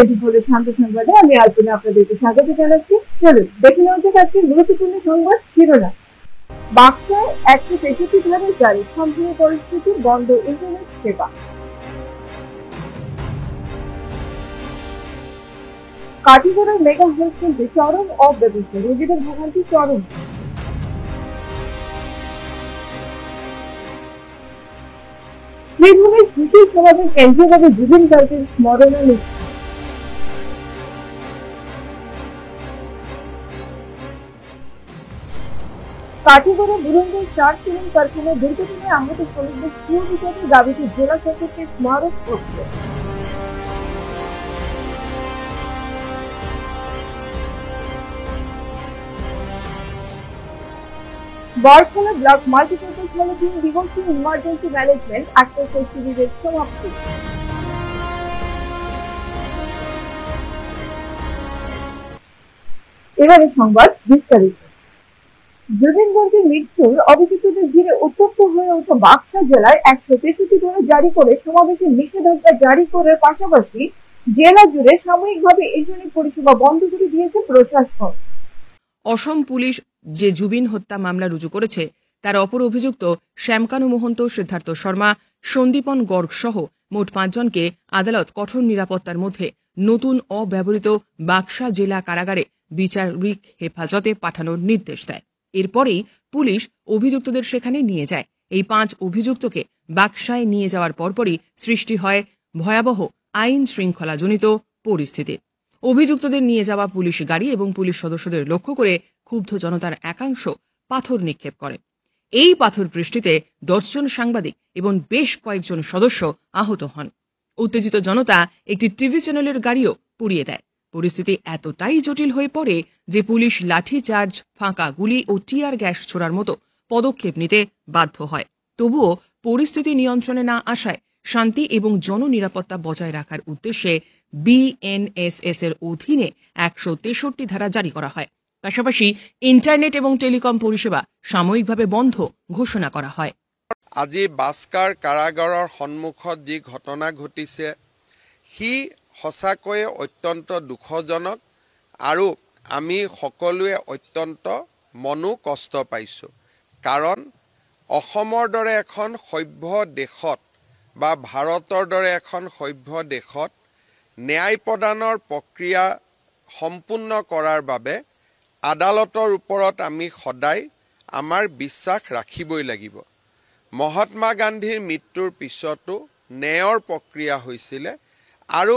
এটি হলো শান্ত সংবাদে। আমি আলপনা আপনাদেরকে স্বাগত জানাচ্ছি। চলুন দেখে নেওয়া যাক আজকের গুরুত্বপূর্ণ সংবাদ শিরোনাম। বাক্সায় 163 ধারায় জারি সম্পূর্ণ পরিস্থিতি, বন্ধ ইন্টারনেট সেবা। কাটিগড়ার মেগা হেলথ কেন্দ্রে চরম অব্যবস্থা, রোগীদের ভোগান্তি চরম। বীরভূমের সুশীল সমাজের কেন্দ্রীয়ভাবে জুবিন গার্গের স্মরণানুষ্ঠান। কাটিগড়া বুলন্দের 4 সিমেন্ট কারখানায় দুর্ঘটনায় আহত শ্রমিকদের সুবিচারের দাবিতে জেলা শাসককে স্মারকপত্র। বরখোলা ব্লক মাল্টিপারপাস হলে 3 দিবসীয় ইমার্জেন্সি ম্যানেজমেন্ট এক্সারসাইজ শিবিরের সমাপ্তি। এবারে সংবাদ বিস্তারিত। জুবিন গার্গের মৃত্যুর অভিযুক্তদের ঘিরে উত্তপ্ত হয়ে ওঠা বাক্সা জেলায় 163 ধারা জারি করে সমাবেশের নিষেধাজ্ঞা জারি করার পাশাপাশি জেলা জুড়ে সাময়িকভাবে ইন্টারনেট পরিষেবা বন্ধ করে দিয়েছে প্রশাসন। অসম পুলিশ যে জুবিন হত্যা মামলা রুজু করেছে তার অপর অভিযুক্ত শ্যামকানু মহন্ত, সিদ্ধার্থ শর্মা, সন্দীপন গর্গ সহ মোট 5 জনকে আদালত কঠোর নিরাপত্তার মধ্যে নতুন অব্যবহৃত বাক্সা জেলা কারাগারে বিচারিক হেফাজতে পাঠানোর নির্দেশ দেয়। এরপরেই পুলিশ অভিযুক্তদের সেখানে নিয়ে যায়। এই 5 অভিযুক্তকে বাক্সায় নিয়ে যাওয়ার পরপরই সৃষ্টি হয় ভয়াবহ আইন শৃঙ্খলাজনিত পরিস্থিতি। অভিযুক্তদের নিয়ে যাওয়া পুলিশ গাড়ি এবং পুলিশ সদস্যদের লক্ষ্য করে ক্ষুব্ধ জনতার একাংশ পাথর নিক্ষেপ করে। এই পাথর বৃষ্টিতে 10 জন সাংবাদিক এবং বেশ কয়েকজন সদস্য আহত হন। উত্তেজিত জনতা একটি টিভি চ্যানেলের গাড়িও পুড়িয়ে দেয়। পরিস্থিতি এতটাই জটিল হয়ে পড়ে যে পুলিশ লাঠি চার্জ, ফাঁকা গুলি ও টিয়ার গ্যাস ছোড়ার মতো পদক্ষেপ নিতে বাধ্য হয়। তবুও পরিস্থিতি নিয়ন্ত্রণে না আসায় শান্তি এবং জননিরাপত্তা বজায় রাখার উদ্দেশ্যে বিএনএসএস এর অধীনে 163 ধারা জারি করা হয়। পাশাপাশি ইন্টারনেট এবং টেলিকম পরিষেবা সাময়িকভাবে বন্ধ ঘোষণা করা হয়। আজি বাস্কাৰ কাৰাগাৰৰ সন্মুখত যি ঘটনা ঘটিছে সি সঁচাকৈয়ে অত্যন্ত দুখজনক আৰু আমি সকলোৱে অত্যন্ত মনো কষ্ট পাইছোঁ। কাৰণ অসমৰ দৰে এখন সভ্য দেশত বা ভাৰতৰ দৰে এখন সভ্য দেশত ন্যায় প্ৰদানৰ প্ৰক্ৰিয়া সম্পূৰ্ণ কৰাৰ বাবে আদালতৰ ওপৰত আমি সদায় আমাৰ বিশ্বাস ৰাখিবই লাগিব। মহাত্মা গান্ধীৰ মৃত্যুৰ পিছতো ন্যায়ৰ প্ৰক্ৰিয়া হৈছিলে আৰু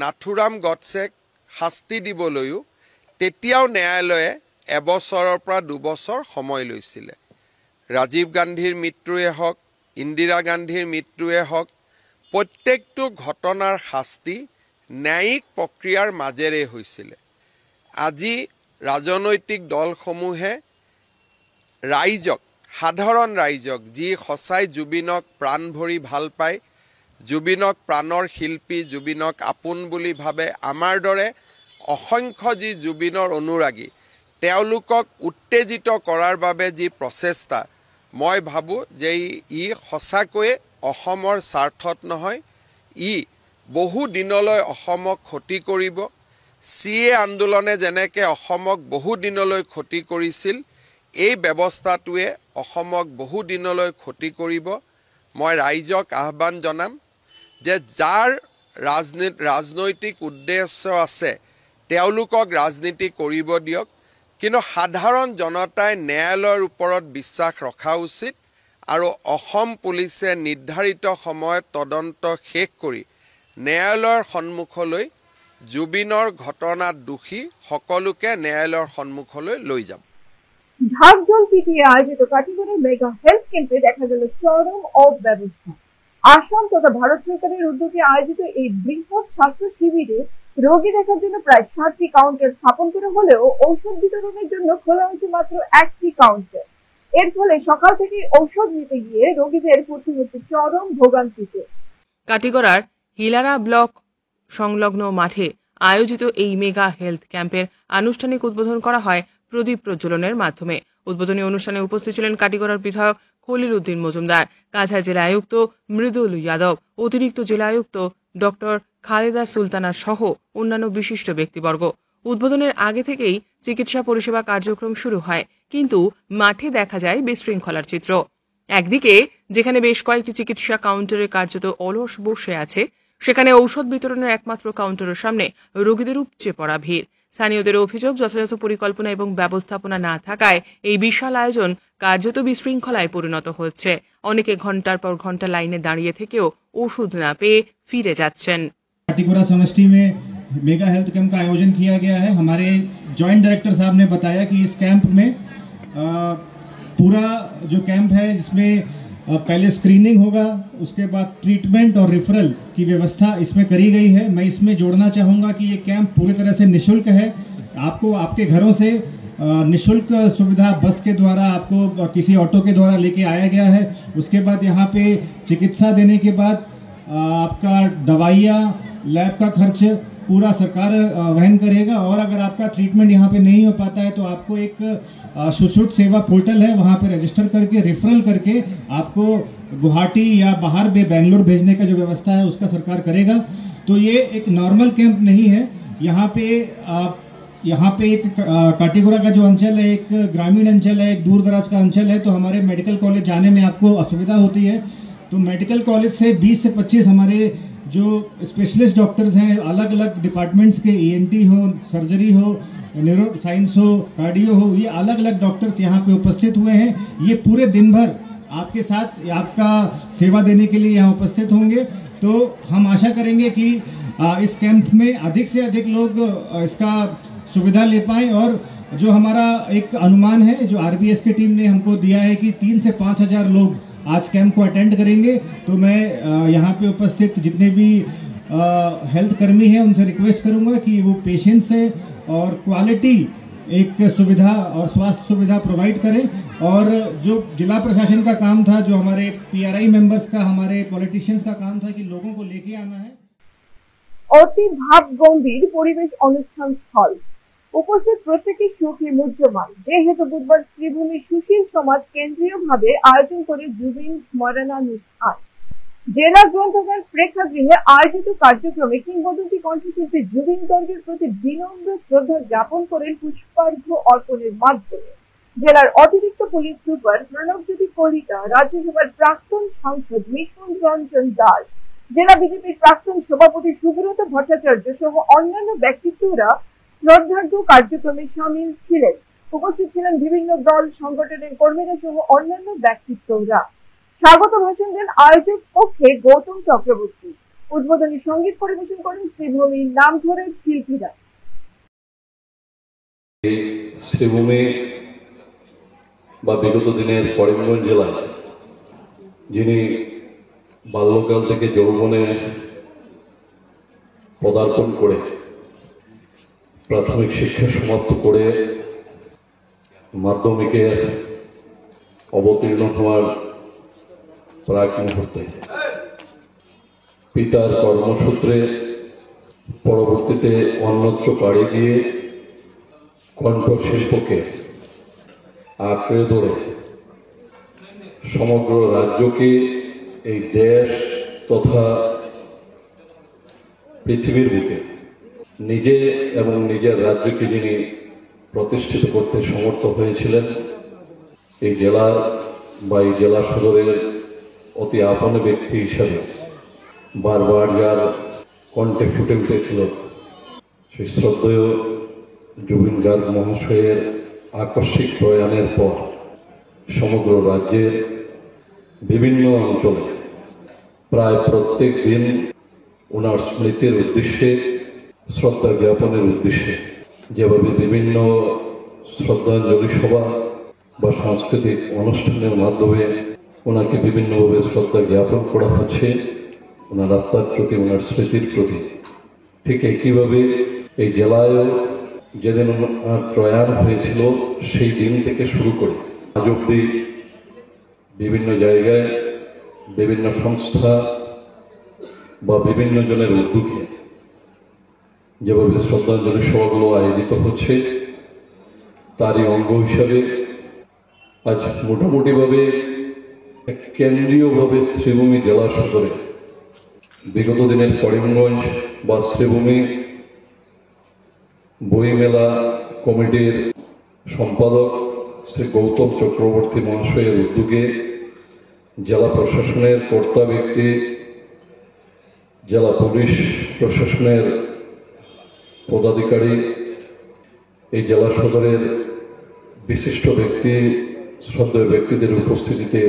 নাথুৰাম গডছেক শাস্তি দিবলৈও তেতিয়াও ন্যায়ালয়ে 1 বছৰৰ পৰা 2 বছৰ সময় লৈছিলে। ৰাজীৱ গান্ধীৰ মৃত্যুৱে হওক, ইন্দিৰা গান্ধীৰ মৃত্যুৱে হওক, প্ৰত্যেকটো ঘটনাৰ শাস্তি ন্যায়িক প্ৰক্ৰিয়াৰ মাজেৰে হৈছিলে। আজি ৰাজনৈতিক দলসমূহে ৰাইজক, সাধাৰণ ৰাইজক যি সঁচাই জুবিনক প্ৰাণ ভৰি ভাল পায়, জুবিনক প্ৰাণৰ শিল্পী, জুবিনক আপোন বুলি ভাবে, আমাৰ দৰে অসংখ্য যি জুবিনৰ অনুৰাগী, তেওঁলোকক উত্তেজিত কৰাৰ বাবে যি প্ৰচেষ্টা, মই ভাবোঁ যে ই সঁচাকৈয়ে অসমৰ স্বাৰ্থত নহয়, ই বহু দিনলৈ অসমক ক্ষতি কৰিব। CA আন্দোলনে যেনেকৈ অসমক বহু দিনলৈ ক্ষতি কৰিছিল, এই ব্যৱস্থাটোৱে অসমক বহু দিনলৈ ক্ষতি কৰিব। মই ৰাইজক আহ্বান জনাম যে যাৰ ৰাজনৈতিক উদ্দেশ্য আছে তেওঁলোকক ৰাজনীতি কৰিব দিয়ক, কিন্তু সাধাৰণ জনতাই ন্যায়ালয়ৰ ওপৰত বিশ্বাস ৰখা উচিত আৰু অসম পুলিচে নিৰ্ধাৰিত সময়ত তদন্ত শেষ কৰি ন্যায়ালয়ৰ সন্মুখলৈ জুবিনৰ ঘটনাত দোষী সকলোকে ন্যায়ালয়ৰ সন্মুখলৈ লৈ যাব। ঢাকঢোল পিটিয়ে আয়োজিত কাটিগড়ার মেগা হেলথ ক্যাম্পে দেখা গেল চরম অব্যবস্থা। আসাম তথা ভারত সরকারের উদ্যোগে আয়োজিত এই বৃহৎ স্বাস্থ্য শিবিরে রোগী দেখার জন্য প্রায় 60টি কাউন্টার স্থাপন করা হলেও ঔষধ বিতরণের জন্য খোলা হয়েছে মাত্র 1টি কাউন্টার। এর ফলে সকাল থেকে ঔষধ নিতে গিয়ে রোগীদের পড়তে হচ্ছে চরম ভোগান্তিতে। কাটিগড়ার হিলারা ব্লক সংলগ্ন মাঠে আয়োজিত এই মেগা হেলথ ক্যাম্পের আনুষ্ঠানিক উদ্বোধন করা হয় প্রদীপ প্রজ্বলনের মাধ্যমে। উদ্বোধনী অনুষ্ঠানে উপস্থিত ছিলেন কাটিগড়ার বিধায়ক খলিল উদ্দিন মজুমদার, কাছাড় জেলা আয়ুক্ত মৃদুল যাদব, অতিরিক্ত জেলা আয়ুক্ত ডক্টর খালেদা সুলতানা সহ অন্যান্য বিশিষ্ট ব্যক্তিবর্গ। উদ্বোধনের আগে থেকেই চিকিৎসা পরিষেবা কার্যক্রম শুরু হয়, কিন্তু মাঠে দেখা যায় বিশৃঙ্খলার চিত্র। একদিকে যেখানে বেশ কয়েকটি চিকিৎসা কাউন্টারে কার্যত অলস বসে আছে, সেখানে ঔষধ বিতরণের একমাত্র কাউন্টারের সামনে রোগীদের উপচে পড়া ভিড়। স্থানীয়দের অভিযোগ, যথাযথ পরিকল্পনা এবং ব্যবস্থাপনা না থাকায় এই বিশাল আয়োজন কার্যত বিশৃঙ্খলায় পরিণত হচ্ছে। অনেকে ঘন্টার পর ঘন্টা লাইনে দাঁড়িয়ে থেকেও ওষুধ না পেয়ে ফিরে যাচ্ছেন। काटीगोरा समष्टि में मेगा हेल्थ कैंप का आयोजन किया गया है। हमारे जॉइंट डायरेक्टर साहब ने बताया कि इस कैंप में पूरा जो कैंप है जिसमें पहले स्क्रीनिंग होगा, उसके बाद ट्रीटमेंट और रेफरल की व्यवस्था इसमें करी गई है। मैं इसमें जोड़ना चाहूँगा कि ये कैंप पूरी तरह से निःशुल्क है। आपको आपके घरों से निःशुल्क सुविधा बस के द्वारा आपको किसी ऑटो के द्वारा लेके आया गया है। उसके बाद यहाँ पे चिकित्सा देने के बाद आपका दवाइयाँ, लैब का खर्च पूरा सरकार वहन करेगा। और अगर आपका ट्रीटमेंट यहाँ पे नहीं हो पाता है तो आपको एक सुश्रुत सेवा पोर्टल है, वहाँ पे रजिस्टर करके रेफरल करके आपको गुवाहाटी या बाहर में बेंगलोर भेजने का जो व्यवस्था है उसका सरकार करेगा। तो ये एक नॉर्मल कैंप नहीं है। यहाँ पे एक काटीगोरा का जो अंचल है एक ग्रामीण अंचल है, एक दूर दराज का अंचल है, तो हमारे मेडिकल कॉलेज जाने में आपको असुविधा होती है। तो मेडिकल कॉलेज से 20 से 25 हमारे जो स्पेशलिस्ट डॉक्टर्स हैं, अलग अलग डिपार्टमेंट्स के, ENT हो, सर्जरी हो, न्यूरो साइंस हो, कार्डियो हो, ये अलग अलग डॉक्टर्स यहाँ पे उपस्थित हुए हैं। ये पूरे दिन भर आपके साथ आपका सेवा देने के लिए यहाँ उपस्थित होंगे। तो हम आशा करेंगे कि इस कैंप में अधिक से अधिक लोग इसका सुविधा ले पाएँ। और जो हमारा एक अनुमान है जो RBS की टीम ने हमको दिया है कि 3 से 5 हज़ार लोग आज कैंप को अटेंड करेंगे। तो मैं यहाँ पे उपस्थित जितने भी हेल्थ कर्मी हैं उनसे रिक्वेस्ट करूँगा कि वो पेशेंट से और क्वालिटी एक सुविधा और स्वास्थ्य सुविधा प्रोवाइड करें। और जो जिला प्रशासन का काम था, जो हमारे PRI मेंबर्स का, हमारे पॉलिटिशियंस का काम था कि लोगों को लेके आना है। অতি ভাব গম্ভীর পরিবেশ অনুষ্ঠান স্থল, উপস্থিত প্রত্যেকে সুখী মুহ্যমান। যেহেতু বুধবার শ্রীভূমি সুশীল সমাজ কেন্দ্রীয়ভাবে আয়োজন করে জুবিন স্মরণানুষ্ঠান, জেলা গ্রন্থাগার প্রেক্ষাগৃহে আয়োজিত কার্যক্রমে কিংবদন্তি কণ্ঠশিল্পী জুবিন গর্গের প্রতি বিনম্র শ্রদ্ধা জ্ঞাপন করেন পুষ্পার্ঘ্য অর্পণের মাধ্যমে জেলার অতিরিক্ত পুলিশ সুপার প্রণবজ্যোতি কলিতা, রাজ্যসভার প্রাক্তন সাংসদ মিঠুন রঞ্জন দাস, জেলা বিজেপির প্রাক্তন সভাপতি সুব্রত ভট্টাচার্য সহ অন্যান্য ব্যক্তিত্বরা শ্রদ্ধার্ঘ্য কার্যক্রমে সামিল ছিলেন। উপস্থিত ছিলেন বিভিন্ন দল সংগঠনের কর্মীরা সহ অন্যান্য ব্যক্তিত্বরা। স্বাগত ভাষণ দেন আয়োজক পক্ষে গৌতম চক্রবর্তী। উদ্বোধনী সঙ্গীত পরিবেশন করেন শ্রীভূমির নামধরের শিল্পীরা। শ্রীভূমি বা বিগত দিনের করিমগঞ্জ জেলায় যিনি বাল্যকাল থেকে যৌবনে পদার্পণ করে প্রাথমিক শিক্ষা সমাপ্ত করে মাধ্যমিকে অবতীর্ণ হওয়ার প্রাক মুহূর্তে পিতার কর্মসূত্রে পরবর্তীতে অন্যত্র পাড়ি দিয়ে কণ্ঠশিল্পকে আঁকড়ে ধরে সমগ্র রাজ্যকে, এই দেশ তথা পৃথিবীর বুকে নিজে এবং নিজের রাজ্যকে যিনি প্রতিষ্ঠিত করতে সমর্থ হয়েছিলেন, এই জেলার বা এই জেলা সদরের অতি আপন ব্যক্তি হিসাবে বারবার যার কণ্ঠে ফুটে উঠেছিল সেই শ্রদ্ধেয় জুবিন গার্গ মহাশয়ের আকস্মিক প্রয়াণের পর সমগ্র রাজ্যের বিভিন্ন অঞ্চলে প্রায় প্রত্যেক দিন ওনার স্মৃতির উদ্দেশ্যে, শ্রদ্ধা জ্ঞাপনের উদ্দেশ্যে যেভাবে বিভিন্ন শ্রদ্ধাঞ্জলি সভা বা সাংস্কৃতিক অনুষ্ঠানের মাধ্যমে ওনাকে বিভিন্নভাবে শ্রদ্ধা জ্ঞাপন করা হচ্ছে ওনার আত্মার প্রতি, ওনার স্মৃতির প্রতি, ঠিক একইভাবে এই জেলায়ও যেদিন ওনার প্রয়াণ হয়েছিল সেই দিন থেকে শুরু করে আজ অবধি বিভিন্ন জায়গায় বিভিন্ন সংস্থা বা বিভিন্ন জনের উদ্যোগে যেভাবে শ্রদ্ধাঞ্জলি সভাগুলো আয়োজিত হচ্ছে তারই অঙ্গ হিসাবে আজ মোটামুটিভাবে কেন্দ্রীয়ভাবে শ্রীভূমি জেলা সদরে বিগত দিনের করিমগঞ্জ বা শ্রীভূমি বইমেলা কমিটির সম্পাদক শ্রী গৌতম চক্রবর্তী মহাশয়ের উদ্যোগে জেলা প্রশাসনের কর্তা ব্যক্তি, জেলা পুলিশ প্রশাসনের পদাধিকারী, এই জেলা সদরের বিশিষ্ট ব্যক্তি, শ্রদ্ধেয় ব্যক্তিদের উপস্থিতিতে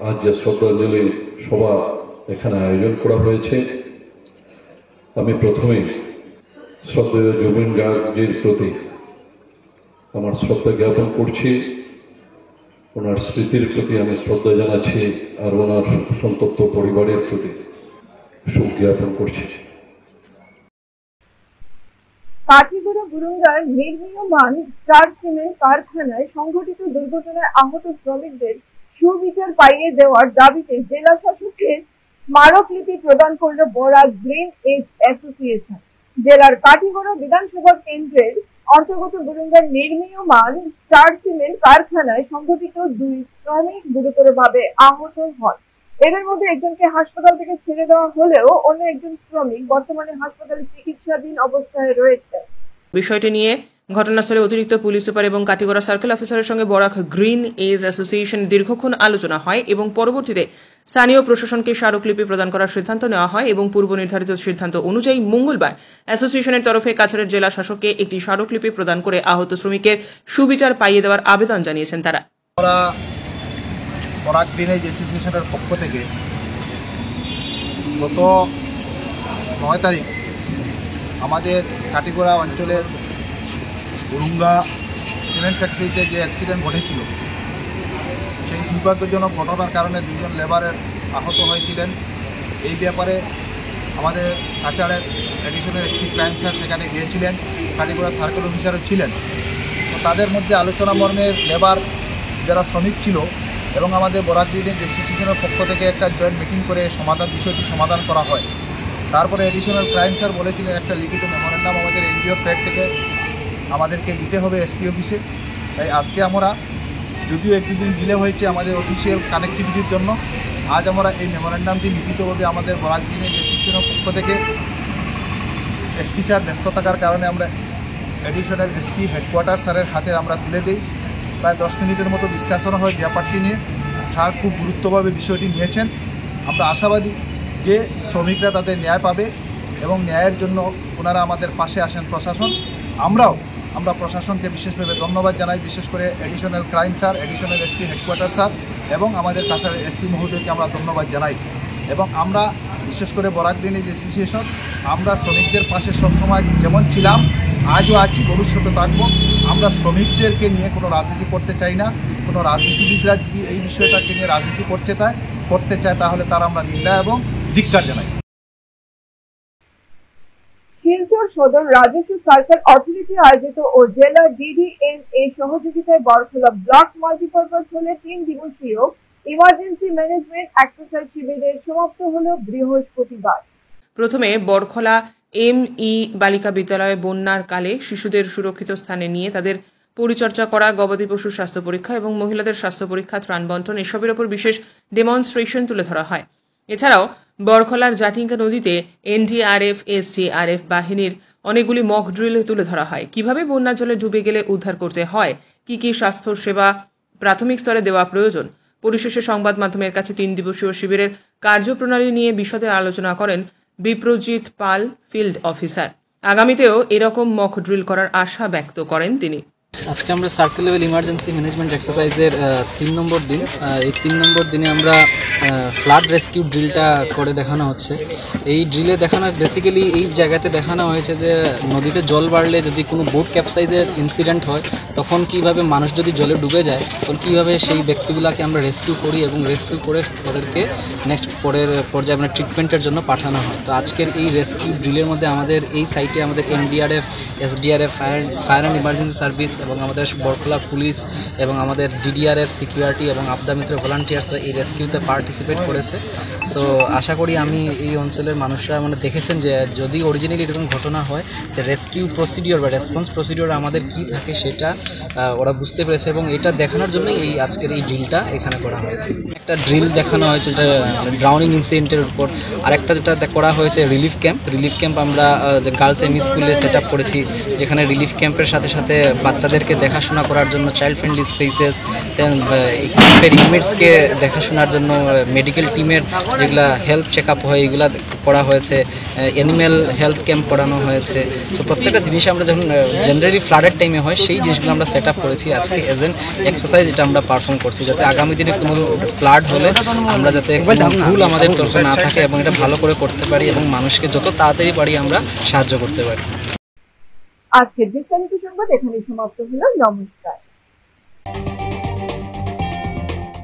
আজ যে শ্রদ্ধাঞ্জলি সভা এখানে আয়োজন করা হয়েছে, আমি প্রথমেই শ্রদ্ধেয় জুবিন গার্গজির প্রতি আমার শ্রদ্ধা জ্ঞাপন করছি, ওনার স্মৃতির প্রতি আমি শ্রদ্ধা জানাচ্ছি, আর ওনার সন্তপ্ত পরিবারের প্রতি শোক জ্ঞাপন করছি। কাঠিগড়া বুরুঙ্গার নির্মীয়মান স্টার সিমেন্ট কারখানায় সংঘটিত দুর্ঘটনায় আহত শ্রমিকদের সুবিচার পাইয়ে দেওয়ার দাবিতে জেলা শাসকের স্মারকলিপি প্রদান করল বরাক গ্রিন এজ অ্যাসোসিয়েশন। জেলার কাঠিগড়া বিধানসভা কেন্দ্রের অন্তর্গত বুরুঙ্গার নির্মীয়মান স্টার সিমেন্ট কারখানায় সংঘটিত 2 শ্রমিক গুরুতরভাবে আহত হন। এদের মধ্যে একজনকে হাসপাতাল থেকে ছেড়ে দেওয়া হলেও অন্য একজন শ্রমিক বর্তমানে হাসপাতালে চিকিৎসাধীন অবস্থায় রয়েছে। বিষয়টি নিয়ে ঘটনাস্থলে অতিরিক্ত পুলিশ সুপার এবং কাটিগড়া সার্কেল অফিসারের সঙ্গে বরাক গ্রিন এজ অ্যাসোসিয়েশন দীর্ঘক্ষণ আলোচনা হয় এবং পরবর্তীতে স্থানীয় প্রশাসনকে স্মারকলিপি প্রদান করার সিদ্ধান্ত নেওয়া হয় এবং পূর্ব নির্ধারিত সিদ্ধান্ত অনুযায়ী মঙ্গলবার অ্যাসোসিয়েশনের তরফে কাছাড়ের জেলা শাসককে একটি স্মারকলিপি প্রদান করে আহত শ্রমিকের সুবিচার পাইয়ে দেওয়ার আবেদন জানিয়েছেন তারা। বরাক গ্রিন এজ অ্যাসোসিয়েশনের পক্ষ থেকে গত 9 তারিখ আমাদের কাটিগড়া অঞ্চলের বুরুঙ্গা সিমেন্ট ফ্যাক্টরিতে যে অ্যাক্সিডেন্ট ঘটেছিল, সেই দুর্ভাগ্যজনক ঘটনার কারণে 2 জন লেবারের আহত হয়েছিলেন। এই ব্যাপারে আমাদের কাছাড়ের অ্যাডিশনাল এসপি ক্রাইম স্যার সেখানে গিয়েছিলেন, কাটিগড়া সার্কেল অফিসারও ছিলেন। তো তাদের মধ্যে আলোচনা মর্মে লেবার যারা শ্রমিক ছিল এবং আমাদের বরাক গ্রিন এজ অ্যাসোসিয়েশনের পক্ষ থেকে একটা জয়েন্ট মিটিং করে বিষয়টি সমাধান করা হয়। তারপরে অ্যাডিশনাল ক্রাইম স্যার বলেছিলেন একটা লিখিত মেমোরেন্ডাম আমাদের এনজিও প্যাড থেকে আমাদেরকে দিতে হবে এসপি অফিসে। তাই আজকে আমরা, যদিও একটু দিন ডিলে হয়েছে আমাদের অফিসিয়াল কানেক্টিভিটির জন্য, আজ আমরা এই মেমোরেন্ডামটি লিখিতভাবে আমাদের বরাক গ্রিন এজ অ্যাসোসিয়েশনের পক্ষ থেকে এসপি স্যার ব্যস্ত থাকার কারণে আমরা অ্যাডিশনাল এসপি হেডকোয়ার্টার স্যারের হাতে আমরা তুলে দিই। প্রায় 10 মিনিটের মতো ডিসকাশন হয় ব্যাপারটি নিয়ে। স্যার খুব গুরুত্বভাবে বিষয়টি নিয়েছেন। আমরা আশাবাদী যে শ্রমিকরা তাদের ন্যায় পাবে এবং ন্যায়ের জন্য ওনারা আমাদের পাশে আসেন প্রশাসন। আমরা প্রশাসনকে বিশেষভাবে ধন্যবাদ জানাই, বিশেষ করে additional crime sir, additional SP headquarter sir এবং আমাদের কাছাড়ের এসপি মহোদয়কে আমরা ধন্যবাদ জানাই। এবং আমরা বিশেষ করে বরাক গ্রিন এজ অ্যাসোসিয়েশন আমরা শ্রমিকদের পাশে সবসময় যেমন ছিলাম, আজও আছি, ভবিষ্যতে থাকবো। আমরা শ্রমিকদেরকে নিয়ে কোনো রাজনীতি করতে চাই না। কোনো রাজনীতিবিদরা যদি এই বিষয়টাকে নিয়ে রাজনীতি করতে চায় তাহলে তারা আমরা নিন্দা এবং ধিক্কার জানাই। শিলচর সদর রাজস্ব সার্কেল অথরিটি আয়োজিত ও জেলা DDMA সহযোগিতায় বরখোলা ব্লক মাল্টিপারপাস হলে 3 দিবসীয় ইমার্জেন্সি ম্যানেজমেন্ট এক্সারসাইজ শিবিরের সমাপ্ত হল বৃহস্পতিবার। প্রথমে বরখোলা ME বালিকা বিদ্যালয়ে বন্যার কালে শিশুদের সুরক্ষিত স্থানে নিয়ে তাদের পরিচর্যা করা, গবাদি পশুর স্বাস্থ্য পরীক্ষা এবং মহিলাদের স্বাস্থ্য পরীক্ষা, ত্রাণ বন্টন এসবের উপর বিশেষ ডেমনস্ট্রেশন তুলে ধরা হয়। এছাড়াও বরখোলার জাটিঙ্গা নদীতে NDRF SDRF বাহিনীর অনেকগুলি মক ড্রিল তুলে ধরা হয়। কিভাবে বন্যার জলে ডুবে গেলে উদ্ধার করতে হয়, কি কি স্বাস্থ্য সেবা প্রাথমিক স্তরে দেওয়া প্রয়োজন। পরিশেষে সংবাদ মাধ্যমের কাছে 3 দিবসীয় শিবিরের কার্যপ্রণালী নিয়ে বিশদে আলোচনা করেন বিপ্রজিৎ পাল, ফিল্ড অফিসার। আগামীতেও এরকম মক ড্রিল করার আশা ব্যক্ত করেন তিনি। আজকে আমরা সার্কেল লেভেল ইমার্জেন্সি ম্যানেজমেন্ট এক্সারসাইজের 3 নম্বর দিন। এই 3 নম্বর দিনে আমরা ফ্লাড রেস্কিউ ড্রিলটা করে দেখানো হচ্ছে। এই ড্রিলে দেখানো বেসিক্যালি এই জায়গাতে দেখানো হয়েছে যে নদীতে জল বাড়লে যদি কোনো বোট ক্যাপসাইজের ইনসিডেন্ট হয় তখন কিভাবে মানুষ যদি জলে ডুবে যায় তখন কীভাবে সেই ব্যক্তিগুলোকে আমরা রেস্কিউ করি এবং রেস্কিউ করে ওদেরকে নেক্সট পরের পর্যায়ে আমরা ট্রিটমেন্টের জন্য পাঠানো হয়। তো আজকের এই রেস্কিউ ড্রিলের মধ্যে আমাদের এই সাইটে আমাদের NDRF SDRF fire and emergency service এবং আমাদের বরখোলা পুলিশ এবং আমাদের DDRF সিকিউরিটি এবং আপদা মিত্র ভলান্টিয়ার্সরা এই রেস্কিউতে পার্টিসিপেট করেছে। সো আশা করি আমি এই অঞ্চলের মানুষরা মানে দেখেছেন যে যদি অরিজিনালি এরকম ঘটনা হয় যে রেস্কিউ প্রসিডিওর বা রেসপন্স প্রসিডিওর আমাদের কী থাকে সেটা ওরা বুঝতে পেরেছে এবং এটা দেখানোর জন্যই এই আজকের এই ড্রিলটা এখানে করা হয়েছে। একটা ড্রিল দেখানো হয়েছে যেটা ড্রাউনিং ইনসিডেন্টের উপর, আরেকটা যেটা করা হয়েছে রিলিফ ক্যাম্প আমরা গার্লস এমই স্কুলে সেট আপ করেছি, যেখানে রিলিফ ক্যাম্পের সাথে সাথে বাচ্চাদেরকে দেখাশোনা করার জন্য চাইল্ড ফ্রেন্ডলি স্পেসেস, ক্যাম্পের ইনমেটসকে দেখাশোনার জন্য মেডিকেল টিমের যেগুলা হেলথ চেক আপ হয় এগুলা করা হয়েছে, অ্যানিম্যাল হেলথ ক্যাম্প করানো হয়েছে। সো প্রত্যেকটা জিনিস আমরা যখন জেনারেলি ফ্লাডের টাইমে হয় সেই জিনিসগুলো আমরা সেট আপ করেছি আজকে এজ এন এক্সারসাইজ, এটা আমরা পারফর্ম করছি যাতে আগামী দিনে কোনো ফ্লাড হলে আমরা যাতে ভুল আমাদের তরফে না থাকে এবং এটা ভালো করে করতে পারি এবং মানুষকে যত তাড়াতাড়ি পারি আমরা সাহায্য করতে পারি। আজকের বিস্তারিত সংবাদ এখানেই সমাপ্ত হলো। নমস্কার।